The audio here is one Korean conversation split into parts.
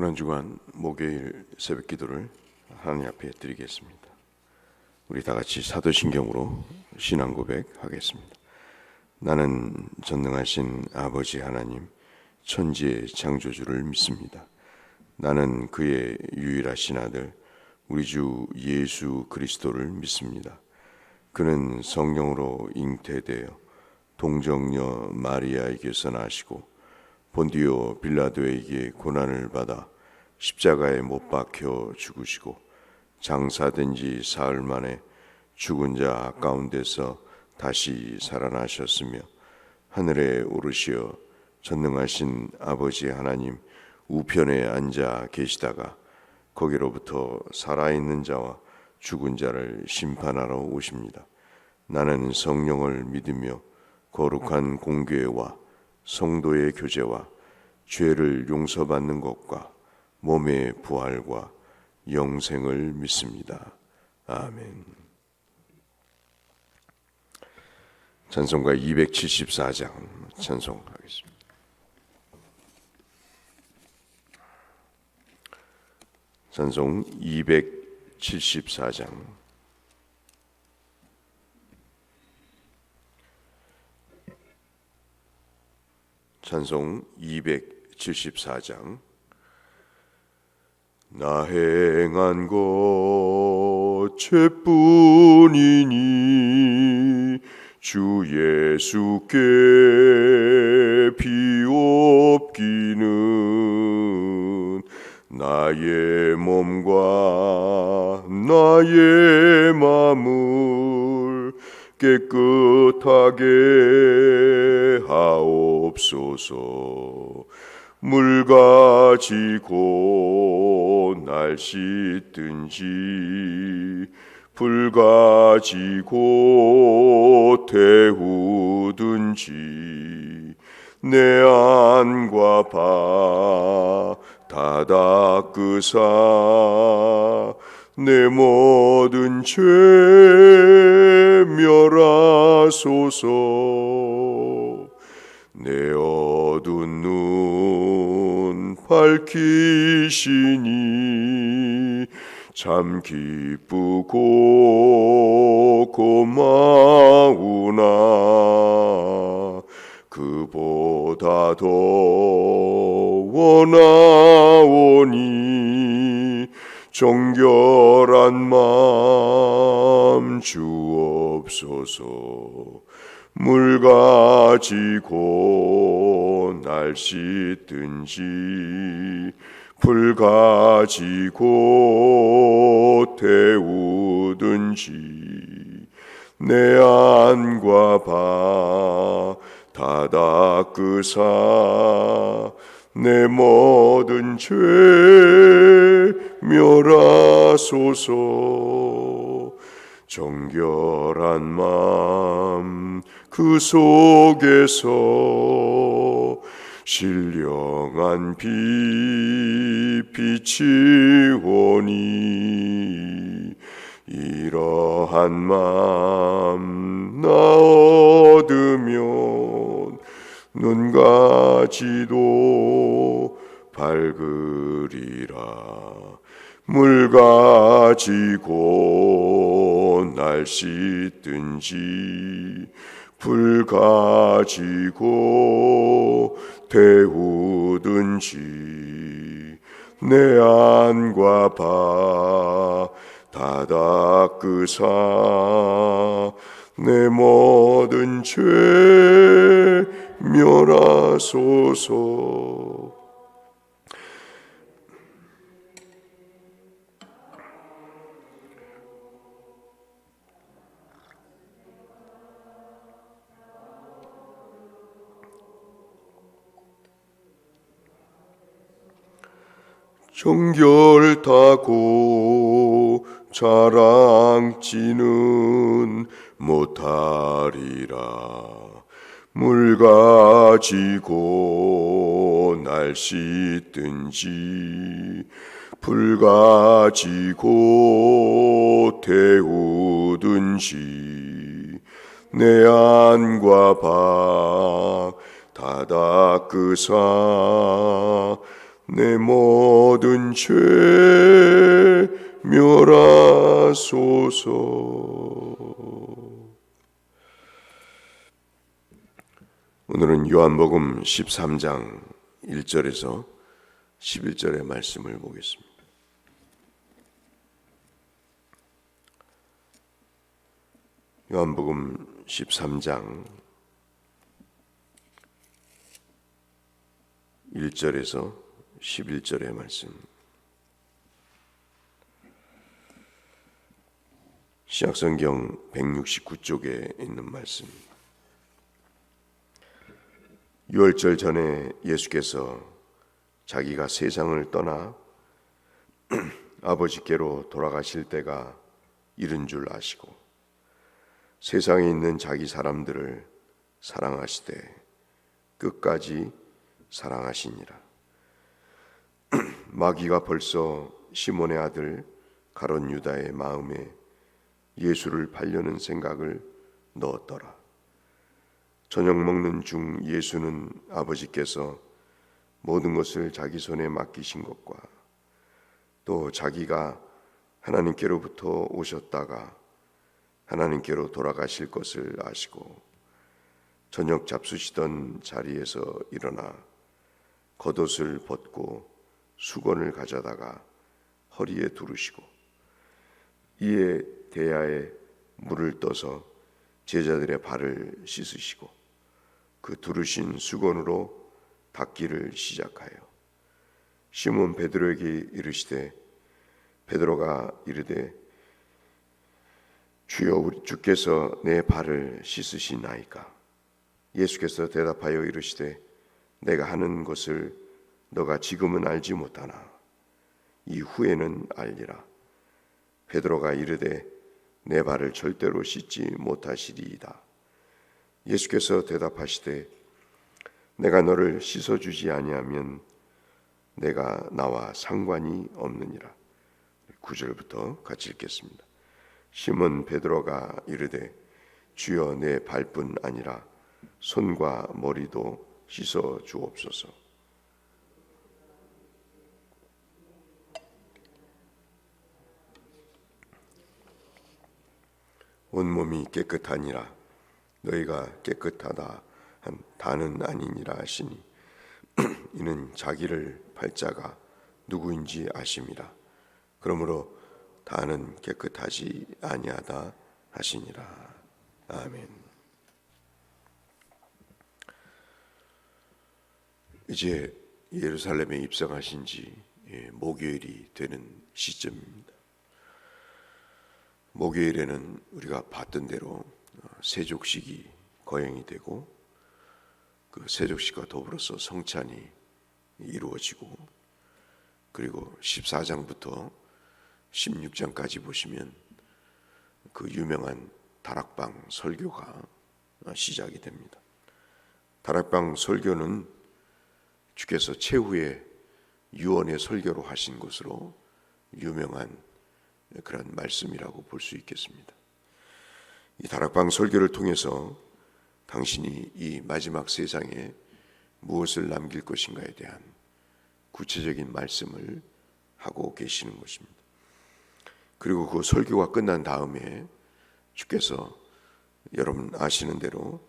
한 주간 목요일 새벽 기도를 하나님 앞에 드리겠습니다. 우리 다 같이 사도신경으로 신앙 고백하겠습니다. 나는 전능하신 아버지 하나님 천지의 창조주를 믿습니다. 나는 그의 유일하신 아들 우리 주 예수 그리스도를 믿습니다. 그는 성령으로 잉태되어 동정녀 마리아에게서 나시고 본디오 빌라도에게 고난을 받아 십자가에 못 박혀 죽으시고 장사된 지 사흘 만에 죽은 자 가운데서 다시 살아나셨으며 하늘에 오르시어 전능하신 아버지 하나님 우편에 앉아 계시다가 거기로부터 살아있는 자와 죽은 자를 심판하러 오십니다. 나는 성령을 믿으며 거룩한 공교회와 성도의 교제와 죄를 용서받는 것과 몸의 부활과 영생을 믿습니다. 아멘. 찬송가 274장 찬송하겠습니다. 찬송 274장. 찬송 274장. 나 행한 것 죄뿐이니 주 예수께 비옵기는 나의 몸과 나의 마음을 깨끗하게 하옵소서. 물 가지고 날 씻든지 불 가지고 태우든지 내 안과 바 다 닦으사 내 모든 죄 멸하소서. 내 어두운 눈 밝히시니 참 기쁘고 고마우나 그보다 더 원하오니 정결한 마음 주옵소서. 물 가지고 날 씻든지 불 가지고 태우든지 내 안과 바 다 닦으사 내 모든 죄 멸하소서. 정결한 마음 그 속에서 신령한 빛 비치오니 이러한 마음 나 얻으면 눈 가지도 밝으리라. 물 가지고 날 씻든지 불 가지고 태우든지 내 안과 바 다 닦으사 내 모든 죄 멸하소서. 정결타고 자랑지는 못하리라. 물 가지고 날 씻든지 불 가지고 태우든지 내 안과 바 다 닦으사 내 모든 죄 멸하소서. 오늘은 요한복음 13장 1절에서 11절의 말씀을 보겠습니다. 요한복음 13장 1절에서 11절의 말씀. 신약성경 169쪽에 있는 말씀. 유월절 전에 예수께서 자기가 세상을 떠나 아버지께로 돌아가실 때가 이른 줄 아시고 세상에 있는 자기 사람들을 사랑하시되 끝까지 사랑하시니라. 마귀가 벌써 시몬의 아들 가룟 유다의 마음에 예수를 팔려는 생각을 넣었더라. 저녁 먹는 중 예수는 아버지께서 모든 것을 자기 손에 맡기신 것과 또 자기가 하나님께로부터 오셨다가 하나님께로 돌아가실 것을 아시고 저녁 잡수시던 자리에서 일어나 겉옷을 벗고 수건을 가져다가 허리에 두르시고 이에 대야에 물을 떠서 제자들의 발을 씻으시고 그 두르신 수건으로 닦기를 시작하여 시몬 베드로에게 이르시되 베드로가 이르되 주여 주께서 내 발을 씻으시나이까. 예수께서 대답하여 이르시되 내가 하는 것을 너가 지금은 알지 못하나 이후에는 알리라. 베드로가 이르되 내 발을 절대로 씻지 못하시리이다. 예수께서 대답하시되 내가 너를 씻어주지 아니하면 내가 나와 상관이 없느니라. 9절부터 같이 읽겠습니다. 시몬 베드로가 이르되 주여 내 발뿐 아니라 손과 머리도 씻어 주옵소서. 온몸이 깨끗하니라. 너희가 깨끗하다 한 다는 아니니라 하시니 이는 자기를 팔 자가 누구인지 아심이라. 그러므로 다는 깨끗하지 아니하다 하시니라. 아멘. 이제 예루살렘에 입성하신 지 목요일이 되는 시점입니다. 목요일에는 우리가 봤던 대로 세족식이 거행이 되고 그 세족식과 더불어서 성찬이 이루어지고 그리고 14장부터 16장까지 보시면 그 유명한 다락방 설교가 시작이 됩니다. 다락방 설교는 주께서 최후의 유언의 설교로 하신 것으로 유명한 그런 말씀이라고 볼 수 있겠습니다. 이 다락방 설교를 통해서 당신이 이 마지막 세상에 무엇을 남길 것인가에 대한 구체적인 말씀을 하고 계시는 것입니다. 그리고 그 설교가 끝난 다음에 주께서 여러분 아시는 대로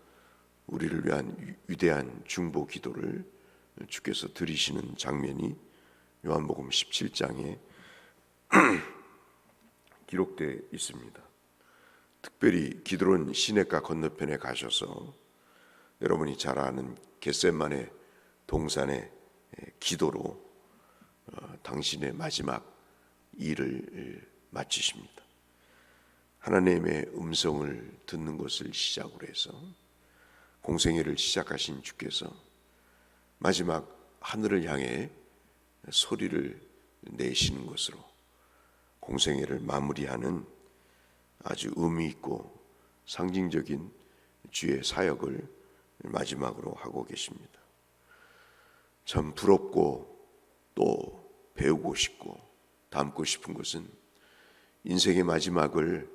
우리를 위한 위대한 중보 기도를 주께서 드리시는 장면이 요한복음 17장에 기록되어 있습니다. 특별히 기드론 시냇가 건너편에 가셔서 여러분이 잘 아는 겟세마네 동산의 기도로 당신의 마지막 일을 마치십니다. 하나님의 음성을 듣는 것을 시작으로 해서 공생애를 시작하신 주께서 마지막 하늘을 향해 소리를 내시는 것으로 공생애를 마무리하는 아주 의미 있고 상징적인 주의 사역을 마지막으로 하고 계십니다. 참 부럽고 또 배우고 싶고 담고 싶은 것은 인생의 마지막을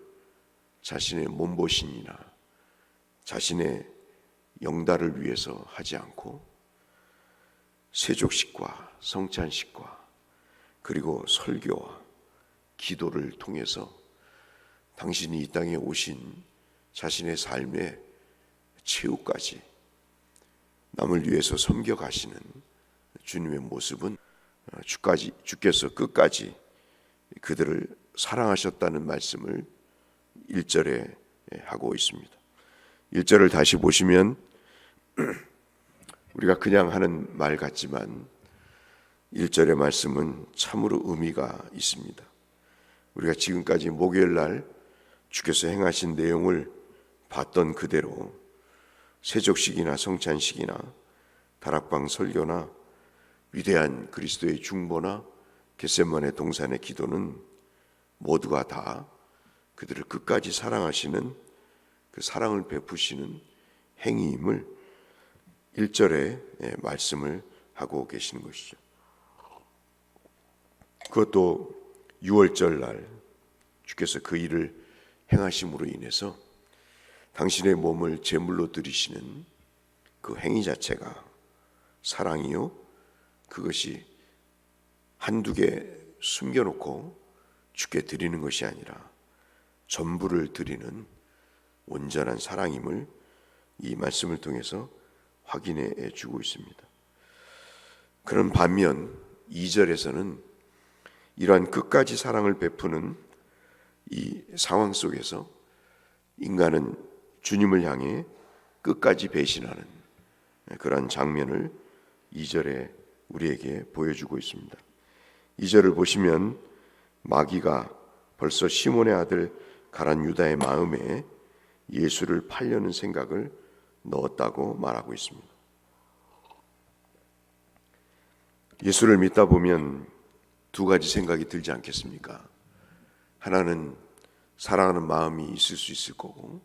자신의 몸보신이나 자신의 영달을 위해서 하지 않고 세족식과 성찬식과 그리고 설교와 기도를 통해서 당신이 이 땅에 오신 자신의 삶의 최후까지 남을 위해서 섬겨가시는 주님의 모습은 주께서 끝까지 그들을 사랑하셨다는 말씀을 1절에 하고 있습니다. 1절을 다시 보시면 우리가 그냥 하는 말 같지만 1절의 말씀은 참으로 의미가 있습니다. 우리가 지금까지 목요일 날 주께서 행하신 내용을 봤던 그대로 세족식이나 성찬식이나 다락방 설교나 위대한 그리스도의 중보나 겟세마네 동산의 기도는 모두가 다 그들을 끝까지 사랑하시는 그 사랑을 베푸시는 행위임을 1절에 말씀을 하고 계시는 것이죠. 그것도 6월절 날 주께서 그 일을 행하심으로 인해서 당신의 몸을 제물로 드리시는 그 행위 자체가 사랑이요, 그것이 한두 개 숨겨놓고 주께 드리는 것이 아니라 전부를 드리는 온전한 사랑임을 이 말씀을 통해서 확인해 주고 있습니다. 그런 반면 2절에서는 이러한 끝까지 사랑을 베푸는 이 상황 속에서 인간은 주님을 향해 끝까지 배신하는 그러한 장면을 2절에 우리에게 보여주고 있습니다. 2절을 보시면 마귀가 벌써 시몬의 아들 가룟 유다의 마음에 예수를 팔려는 생각을 넣었다고 말하고 있습니다. 예수를 믿다 보면 두 가지 생각이 들지 않겠습니까? 하나는 사랑하는 마음이 있을 수 있을 거고,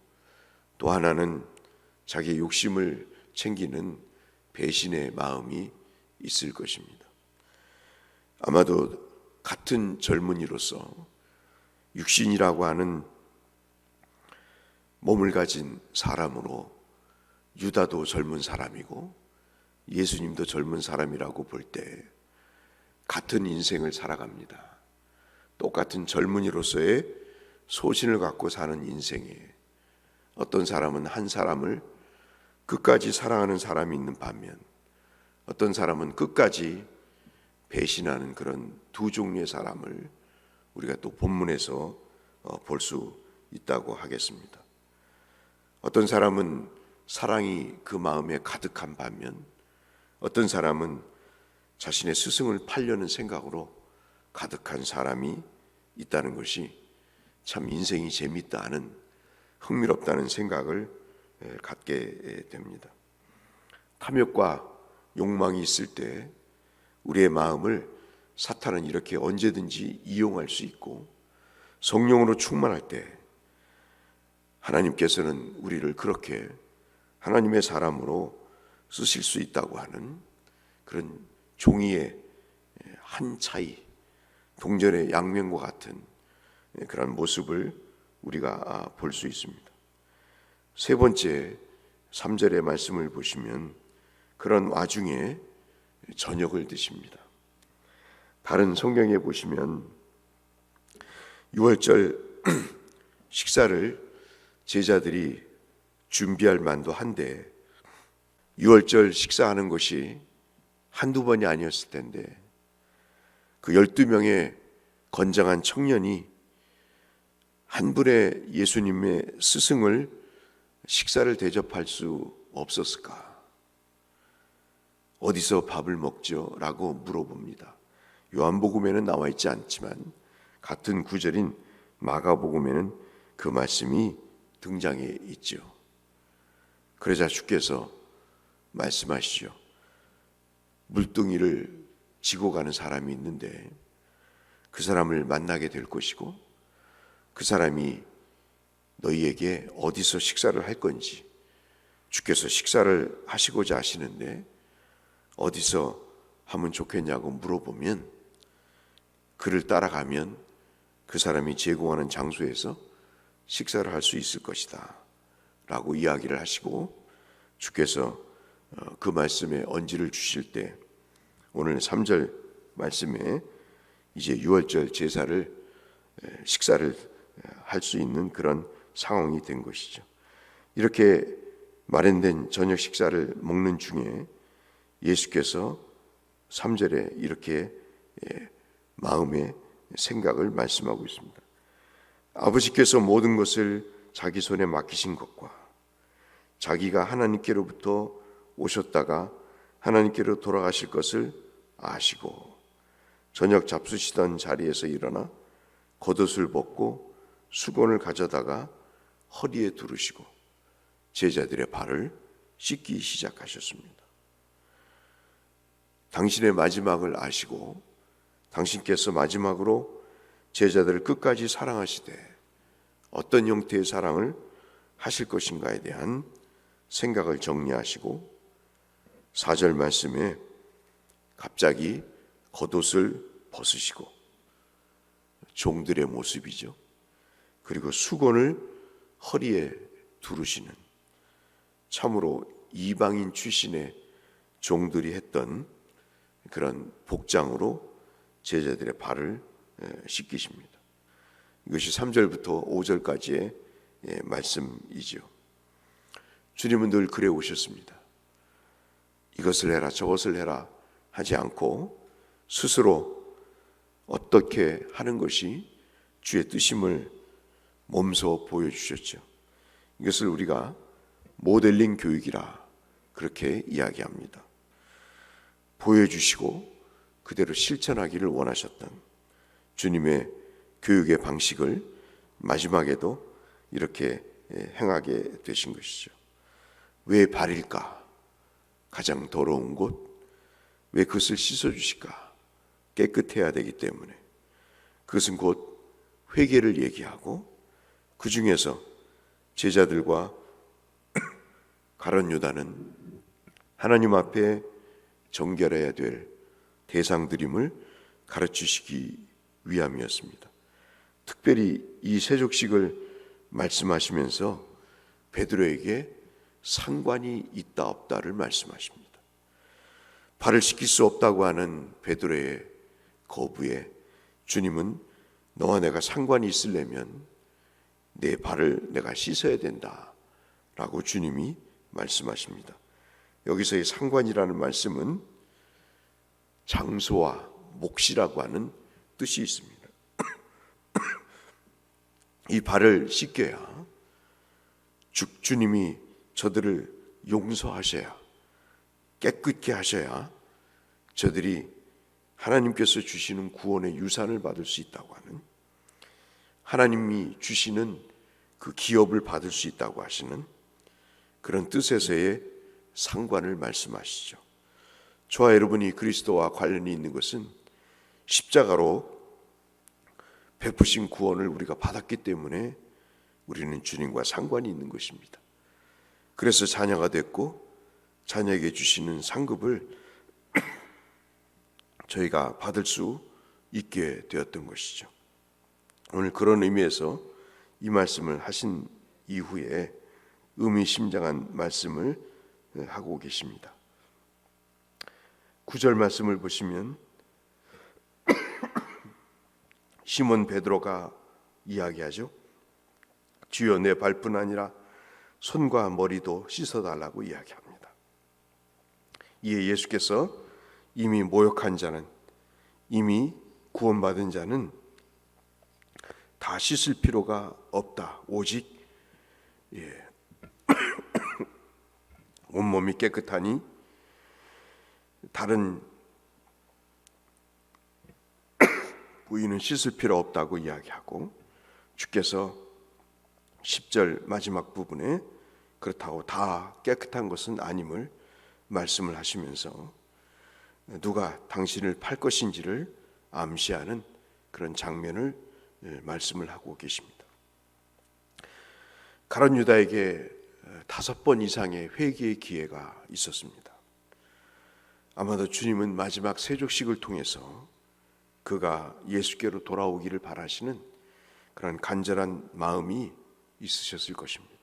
또 하나는 자기의 욕심을 챙기는 배신의 마음이 있을 것입니다. 아마도 같은 젊은이로서 육신이라고 하는 몸을 가진 사람으로 유다도 젊은 사람이고 예수님도 젊은 사람이라고 볼 때 같은 인생을 살아갑니다. 똑같은 젊은이로서의 소신을 갖고 사는 인생에 어떤 사람은 한 사람을 끝까지 사랑하는 사람이 있는 반면 어떤 사람은 끝까지 배신하는 그런 두 종류의 사람을 우리가 또 본문에서 볼 수 있다고 하겠습니다. 어떤 사람은 사랑이 그 마음에 가득한 반면 어떤 사람은 자신의 스승을 팔려는 생각으로 가득한 사람이 있다는 것이 참 인생이 재밌다는, 흥미롭다는 생각을 갖게 됩니다. 탐욕과 욕망이 있을 때 우리의 마음을 사탄은 이렇게 언제든지 이용할 수 있고, 성령으로 충만할 때 하나님께서는 우리를 그렇게 하나님의 사람으로 쓰실 수 있다고 하는 그런 종이의 한 차이, 동전의 양면과 같은 그런 모습을 우리가 볼 수 있습니다. 세 번째 3절의 말씀을 보시면 그런 와중에 저녁을 드십니다. 다른 성경에 보시면 6월절 식사를 제자들이 준비할 만도 한데 6월절 식사하는 것이 한두 번이 아니었을 텐데 그 12명의 건장한 청년이 한 분의 예수님의 스승을 식사를 대접할 수 없었을까? 어디서 밥을 먹죠? 라고 물어봅니다. 요한복음에는 나와 있지 않지만 같은 구절인 마가복음에는 그 말씀이 등장해 있죠. 그러자 주께서 말씀하시죠. 물뚱이를 지고 가는 사람이 있는데 그 사람을 만나게 될 것이고 그 사람이 너희에게 어디서 식사를 할 건지, 주께서 식사를 하시고자 하시는데 어디서 하면 좋겠냐고 물어보면 그를 따라가면 그 사람이 제공하는 장소에서 식사를 할 수 있을 것이다 라고 이야기를 하시고 주께서 그 말씀에 언지를 주실 때 오늘 3절 말씀에 이제 유월절 제사를 식사를 할 수 있는 그런 상황이 된 것이죠. 이렇게 마련된 저녁 식사를 먹는 중에 예수께서 3절에 이렇게 마음의 생각을 말씀하고 있습니다. 아버지께서 모든 것을 자기 손에 맡기신 것과 자기가 하나님께로부터 오셨다가 하나님께로 돌아가실 것을 아시고 저녁 잡수시던 자리에서 일어나 겉옷을 벗고 수건을 가져다가 허리에 두르시고 제자들의 발을 씻기 시작하셨습니다. 당신의 마지막을 아시고 당신께서 마지막으로 제자들을 끝까지 사랑하시되 어떤 형태의 사랑을 하실 것인가에 대한 생각을 정리하시고 4절 말씀에 갑자기 겉옷을 벗으시고 종들의 모습이죠. 그리고 수건을 허리에 두르시는, 참으로 이방인 출신의 종들이 했던 그런 복장으로 제자들의 발을 씻기십니다. 이것이 3절부터 5절까지의 말씀이죠. 주님은 늘 그래 오셨습니다. 이것을 해라 저것을 해라 하지 않고 스스로 어떻게 하는 것이 주의 뜻임을 몸소 보여주셨죠. 이것을 우리가 모델링 교육이라 그렇게 이야기합니다. 보여주시고 그대로 실천하기를 원하셨던 주님의 교육의 방식을 마지막에도 이렇게 행하게 되신 것이죠. 왜 발일까? 가장 더러운 곳. 왜 그것을 씻어주실까? 깨끗해야 되기 때문에. 그것은 곧 회개를 얘기하고 그 중에서 제자들과 가룟 유다는 하나님 앞에 정결해야 될 대상들임을 가르치시기 위함이었습니다. 특별히 이 세족식을 말씀하시면서 베드로에게 상관이 있다 없다를 말씀하십니다. 발을 씻길 수 없다고 하는 베드로의 거부에 주님은 너와 내가 상관이 있으려면 내 발을 내가 씻어야 된다 라고 주님이 말씀하십니다. 여기서의 상관이라는 말씀은 장소와 몫이라고 하는 뜻이 있습니다. 이 발을 씻겨야 주님이 저들을 용서하셔야, 깨끗게 하셔야 저들이 하나님께서 주시는 구원의 유산을 받을 수 있다고 하는, 하나님이 주시는 그 기업을 받을 수 있다고 하시는 그런 뜻에서의 상관을 말씀하시죠. 저와 여러분이 그리스도와 관련이 있는 것은 십자가로 베푸신 구원을 우리가 받았기 때문에 우리는 주님과 상관이 있는 것입니다. 그래서 자녀가 됐고 자녀에게 주시는 상급을 저희가 받을 수 있게 되었던 것이죠. 오늘 그런 의미에서 이 말씀을 하신 이후에 의미심장한 말씀을 하고 계십니다. 9절 말씀을 보시면 시몬 베드로가 이야기하죠. 주여 내 발뿐 아니라 손과 머리도 씻어달라고 이야기합니다. 이에 예수께서 이미 모욕한 자는, 이미 구원받은 자는 다 씻을 필요가 없다. 오직 온몸이 깨끗하니 다른 부위는 씻을 필요 없다고 이야기하고, 주께서 10절 마지막 부분에 그렇다고 다 깨끗한 것은 아님을 말씀을 하시면서 누가 당신을 팔 것인지를 암시하는 그런 장면을 말씀을 하고 계십니다. 가룟 유다에게 5번 이상의 회개의 기회가 있었습니다. 아마도 주님은 마지막 세족식을 통해서 그가 예수께로 돌아오기를 바라시는 그런 간절한 마음이 있으셨을 것입니다.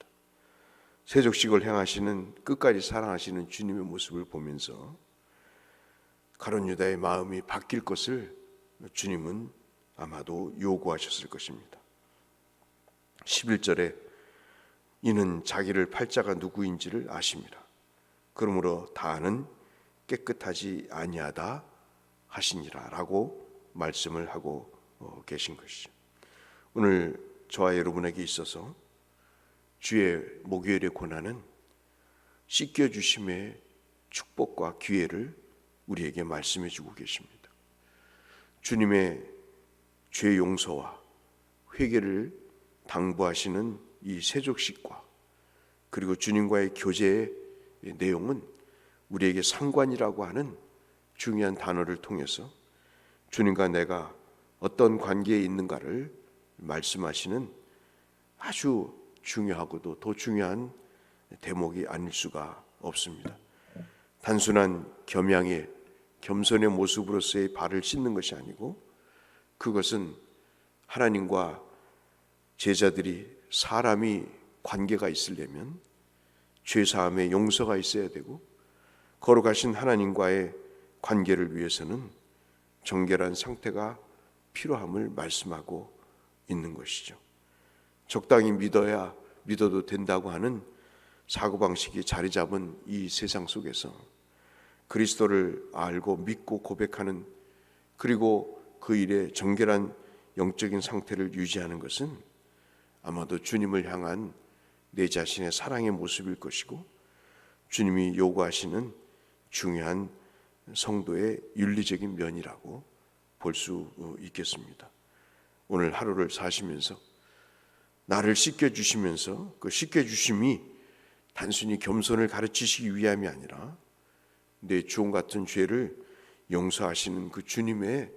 세족식을 행하시는, 끝까지 사랑하시는 주님의 모습을 보면서 가룟 유다의 마음이 바뀔 것을 주님은 아마도 요구하셨을 것입니다. 11절에 이는 자기를 팔자가 누구인지를 아심이라. 그러므로 다는 깨끗하지 아니하다 하시니라 라고 말씀을 하고 계신 것이죠. 오늘 저와 여러분에게 있어서 주의 목요일의 고난은 씻겨주심의 축복과 기회를 우리에게 말씀해 주고 계십니다. 주님의 죄 용서와 회개를 당부하시는 이 세족식과 그리고 주님과의 교제의 내용은 우리에게 상관이라고 하는 중요한 단어를 통해서 주님과 내가 어떤 관계에 있는가를 말씀하시는 아주 중요하고도 더 중요한 대목이 아닐 수가 없습니다. 단순한 겸양의 겸손의 모습으로서의 발을 씻는 것이 아니고 그것은 하나님과 제자들이 사람이 관계가 있으려면 죄사함의 용서가 있어야 되고 거룩하신 하나님과의 관계를 위해서는 정결한 상태가 필요함을 말씀하고 있는 것이죠. 적당히 믿어도 된다고 하는 사고방식이 자리 잡은 이 세상 속에서 그리스도를 알고 믿고 고백하는 그리고 그 일에 정결한 영적인 상태를 유지하는 것은 아마도 주님을 향한 내 자신의 사랑의 모습일 것이고 주님이 요구하시는 중요한 성도의 윤리적인 면이라고 볼 수 있겠습니다. 오늘 하루를 사시면서 나를 씻겨주시면서 그 씻겨주심이 단순히 겸손을 가르치시기 위함이 아니라 내 주홍 같은 죄를 용서하시는 그 주님의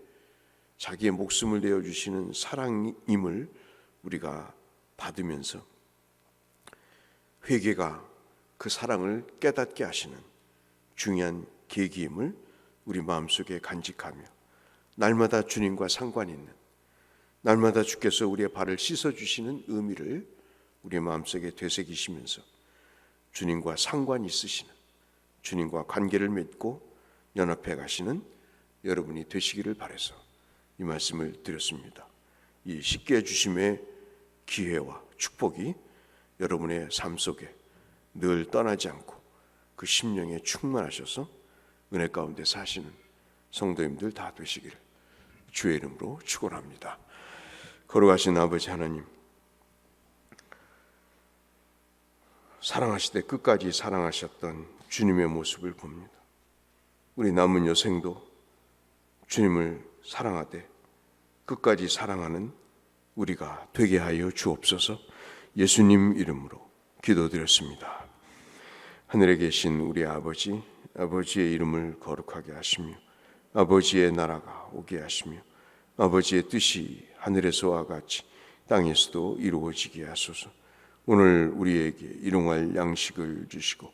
자기의 목숨을 내어주시는 사랑임을 우리가 받으면서 회개가 그 사랑을 깨닫게 하시는 중요한 계기임을 우리 마음속에 간직하며 날마다 주님과 상관 있는 날마다 주께서 우리의 발을 씻어주시는 의미를 우리 마음속에 되새기시면서 주님과 상관이 있으시는 주님과 관계를 맺고 연합해 가시는 여러분이 되시기를 바라서 이 말씀을 드렸습니다. 이 씻게 해주심의 기회와 축복이 여러분의 삶 속에 늘 떠나지 않고 그 심령에 충만하셔서 은혜 가운데 사시는 성도님들 다 되시기를 주의 이름으로 축원합니다. 거룩하신 아버지 하나님, 사랑하시되 끝까지 사랑하셨던 주님의 모습을 봅니다. 우리 남은 여생도 주님을 사랑하되 끝까지 사랑하는 우리가 되게 하여 주옵소서. 예수님 이름으로 기도드렸습니다. 하늘에 계신 우리 아버지, 아버지의 이름을 거룩하게 하시며 아버지의 나라가 오게 하시며 아버지의 뜻이 하늘에서와 같이 땅에서도 이루어지게 하소서. 오늘 우리에게 일용할 양식을 주시고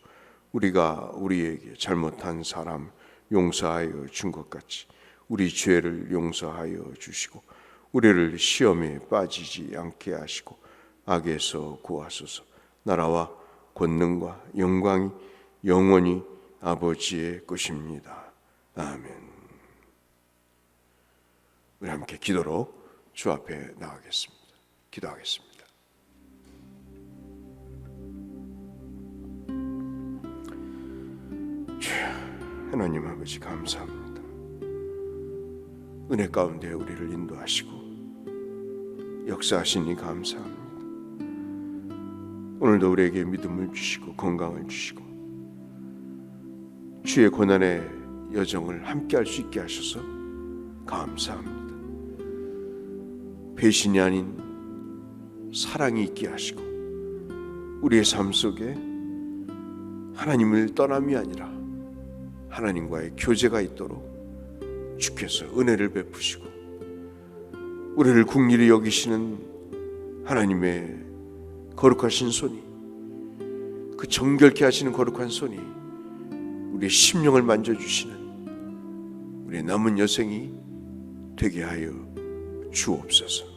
우리가 우리에게 잘못한 사람 용서하여 준 것 같이 우리 죄를 용서하여 주시고 우리를 시험에 빠지지 않게 하시고 악에서 구하소서. 나라와 권능과 영광이 영원히 아버지의 것입니다. 아멘. 우리 함께 기도로 주 앞에 나가겠습니다. 기도하겠습니다. 주여, 하나님 아버지 감사합니다. 은혜 가운데 우리를 인도하시고 역사하시니 감사합니다. 오늘도 우리에게 믿음을 주시고 건강을 주시고 주의 고난의 여정을 함께 할 수 있게 하셔서 감사합니다. 배신이 아닌 사랑이 있게 하시고 우리의 삶 속에 하나님을 떠남이 아니라 하나님과의 교제가 있도록 주께서 은혜를 베푸시고 우리를 긍휼히 여기시는 하나님의 거룩하신 손이, 그 정결케 하시는 거룩한 손이 우리의 심령을 만져주시는 우리의 남은 여생이 되게 하여 주옵소서.